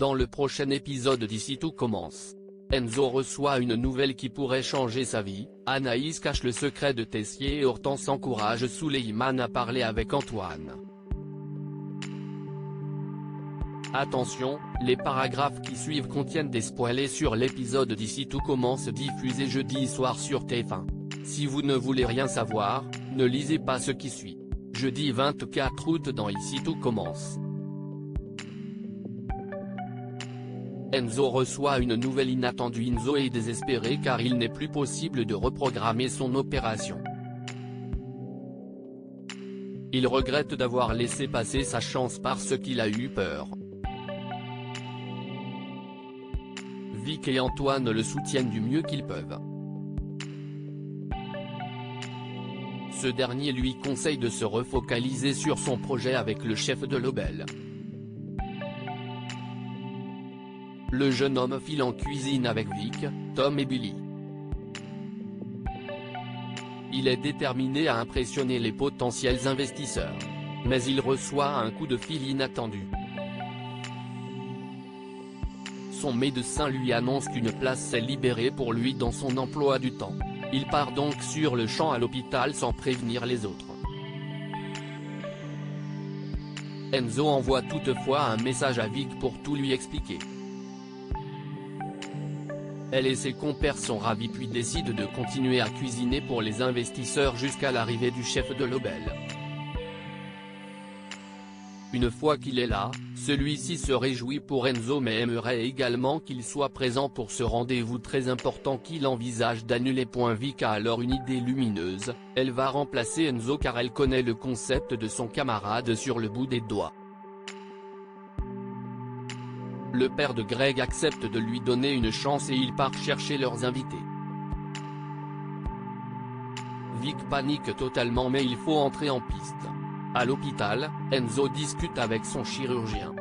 Dans le prochain épisode d'Ici tout commence, Enzo reçoit une nouvelle qui pourrait changer sa vie. Anaïs cache le secret de Tessier et Hortense encourage Souleymane à parler avec Antoine. Attention, les paragraphes qui suivent contiennent des spoilers sur l'épisode d'Ici tout commence diffusé jeudi soir sur TF1. Si vous ne voulez rien savoir, ne lisez pas ce qui suit. Jeudi 24 août dans Ici tout commence. Enzo reçoit une nouvelle inattendue. Enzo est désespéré car il n'est plus possible de reprogrammer son opération. Il regrette d'avoir laissé passer sa chance parce qu'il a eu peur. Vic et Antoine le soutiennent du mieux qu'ils peuvent. Ce dernier lui conseille de se refocaliser sur son projet avec le chef de l'Obel. Le jeune homme file en cuisine avec Vic, Tom et Billy. Il est déterminé à impressionner les potentiels investisseurs. Mais il reçoit un coup de fil inattendu. Son médecin lui annonce qu'une place s'est libérée pour lui dans son emploi du temps. Il part donc sur le champ à l'hôpital sans prévenir les autres. Enzo envoie toutefois un message à Vic pour tout lui expliquer. Elle et ses compères sont ravis puis décident de continuer à cuisiner pour les investisseurs jusqu'à l'arrivée du chef de l'Obel. Une fois qu'il est là, celui-ci se réjouit pour Enzo mais aimerait également qu'il soit présent pour ce rendez-vous très important qu'il envisage d'annuler. Vic a alors une idée lumineuse, elle va remplacer Enzo car elle connaît le concept de son camarade sur le bout des doigts. Le père de Greg accepte de lui donner une chance et il part chercher leurs invités. Vic panique totalement mais il faut entrer en piste. À l'hôpital, Enzo discute avec son chirurgien.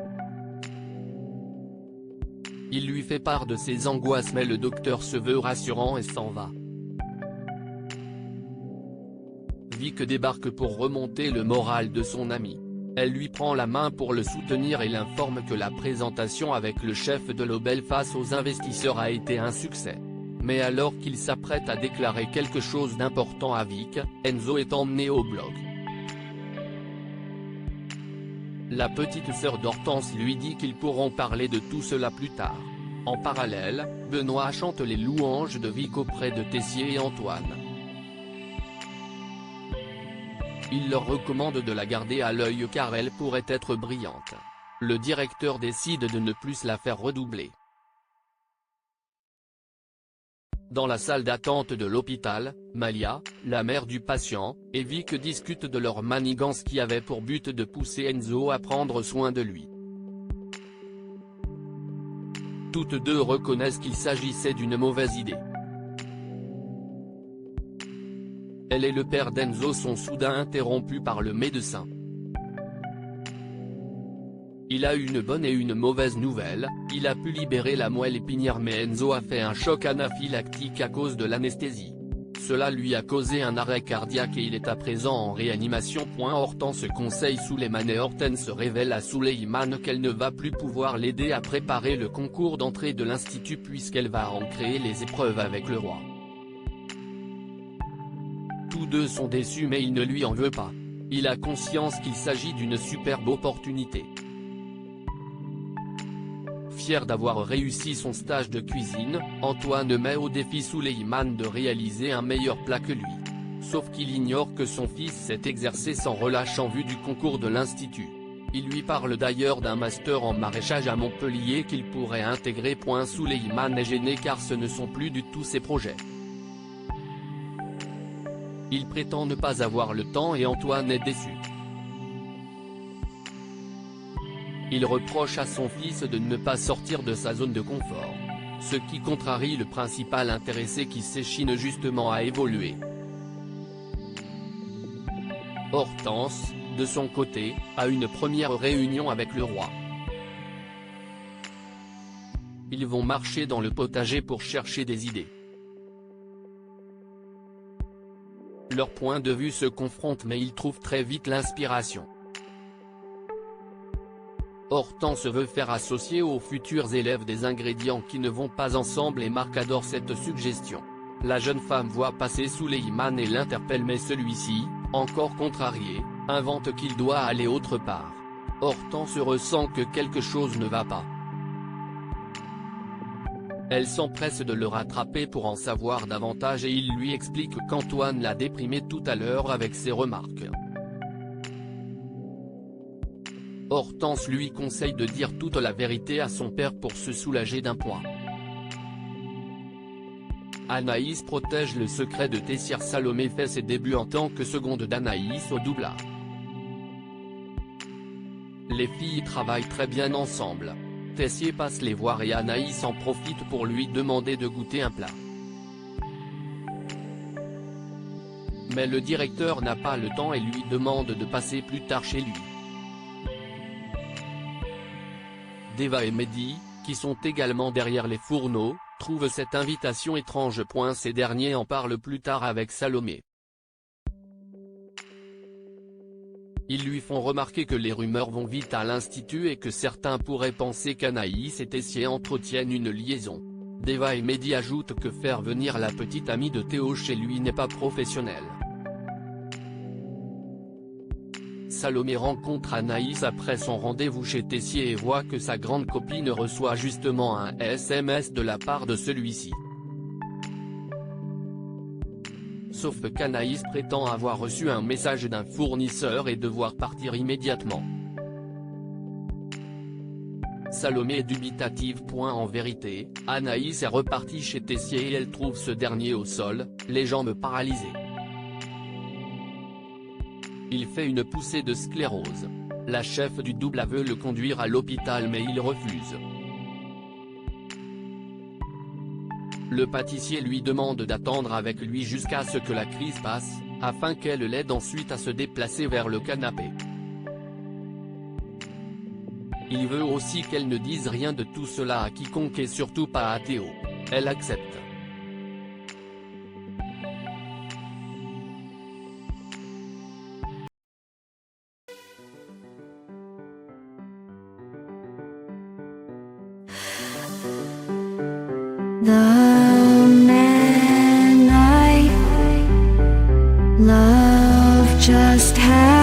Il lui fait part de ses angoisses mais le docteur se veut rassurant et s'en va. Vic débarque pour remonter le moral de son ami. Elle lui prend la main pour le soutenir et l'informe que la présentation avec le chef de l'Obel face aux investisseurs a été un succès. Mais alors qu'il s'apprête à déclarer quelque chose d'important à Vic, Enzo est emmené au blog. La petite sœur d'Hortense lui dit qu'ils pourront parler de tout cela plus tard. En parallèle, Benoît chante les louanges de Vic auprès de Tessier et Antoine. Il leur recommande de la garder à l'œil car elle pourrait être brillante. Le directeur décide de ne plus la faire redoubler. Dans la salle d'attente de l'hôpital, Malia, la mère du patient, et Vic discutent de leur manigance qui avait pour but de pousser Enzo à prendre soin de lui. Toutes deux reconnaissent qu'il s'agissait d'une mauvaise idée. Elle et le père d'Enzo sont soudain interrompus par le médecin. Il a une bonne et une mauvaise nouvelle, il a pu libérer la moelle épinière mais Enzo a fait un choc anaphylactique à cause de l'anesthésie. Cela lui a causé un arrêt cardiaque et il est à présent en réanimation. Hortense conseille Souleymane et Hortense révèle à Souleymane qu'elle ne va plus pouvoir l'aider à préparer le concours d'entrée de l'institut puisqu'elle va en créer les épreuves avec le roi. Tous deux sont déçus mais il ne lui en veut pas. Il a conscience qu'il s'agit d'une superbe opportunité. Fier d'avoir réussi son stage de cuisine, Antoine met au défi Souleymane de réaliser un meilleur plat que lui. Sauf qu'il ignore que son fils s'est exercé sans relâche en vue du concours de l'institut. Il lui parle d'ailleurs d'un master en maraîchage à Montpellier qu'il pourrait intégrer. Souleymane est gêné car ce ne sont plus du tout ses projets. Il prétend ne pas avoir le temps et Antoine est déçu. Il reproche à son fils de ne pas sortir de sa zone de confort. Ce qui contrarie le principal intéressé qui s'échine justement à évoluer. Hortense, de son côté, a une première réunion avec le roi. Ils vont marcher dans le potager pour chercher des idées. Leurs points de vue se confrontent mais ils trouvent très vite l'inspiration. Hortense veut faire associer aux futurs élèves des ingrédients qui ne vont pas ensemble et Marc adore cette suggestion. La jeune femme voit passer Souleymane et l'interpelle mais celui-ci, encore contrarié, invente qu'il doit aller autre part. Hortense ressent que quelque chose ne va pas. Elle s'empresse de le rattraper pour en savoir davantage et il lui explique qu'Antoine l'a déprimé tout à l'heure avec ses remarques. Hortense lui conseille de dire toute la vérité à son père pour se soulager d'un point. Anaïs protège le secret de Tessier. Salomé fait ses débuts en tant que seconde d'Anaïs au doublage. Les filles travaillent très bien ensemble. Tessier passe les voir et Anaïs en profite pour lui demander de goûter un plat. Mais le directeur n'a pas le temps et lui demande de passer plus tard chez lui. Deva et Mehdi, qui sont également derrière les fourneaux, trouvent cette invitation étrange. Ces derniers en parlent plus tard avec Salomé. Ils lui font remarquer que les rumeurs vont vite à l'institut et que certains pourraient penser qu'Anaïs et Tessier entretiennent une liaison. Deva et Mehdi ajoutent que faire venir la petite amie de Théo chez lui n'est pas professionnel. Salomé rencontre Anaïs après son rendez-vous chez Tessier et voit que sa grande copine reçoit justement un SMS de la part de celui-ci. Sauf qu'Anaïs prétend avoir reçu un message d'un fournisseur et devoir partir immédiatement. Salomé est dubitative. En vérité, Anaïs est repartie chez Tessier et elle trouve ce dernier au sol, les jambes paralysées. Il fait une poussée de sclérose. La chef du double veut le conduire à l'hôpital mais il refuse. Le pâtissier lui demande d'attendre avec lui jusqu'à ce que la crise passe, afin qu'elle l'aide ensuite à se déplacer vers le canapé. Il veut aussi qu'elle ne dise rien de tout cela à quiconque et surtout pas à Théo. Elle accepte. The man I love just had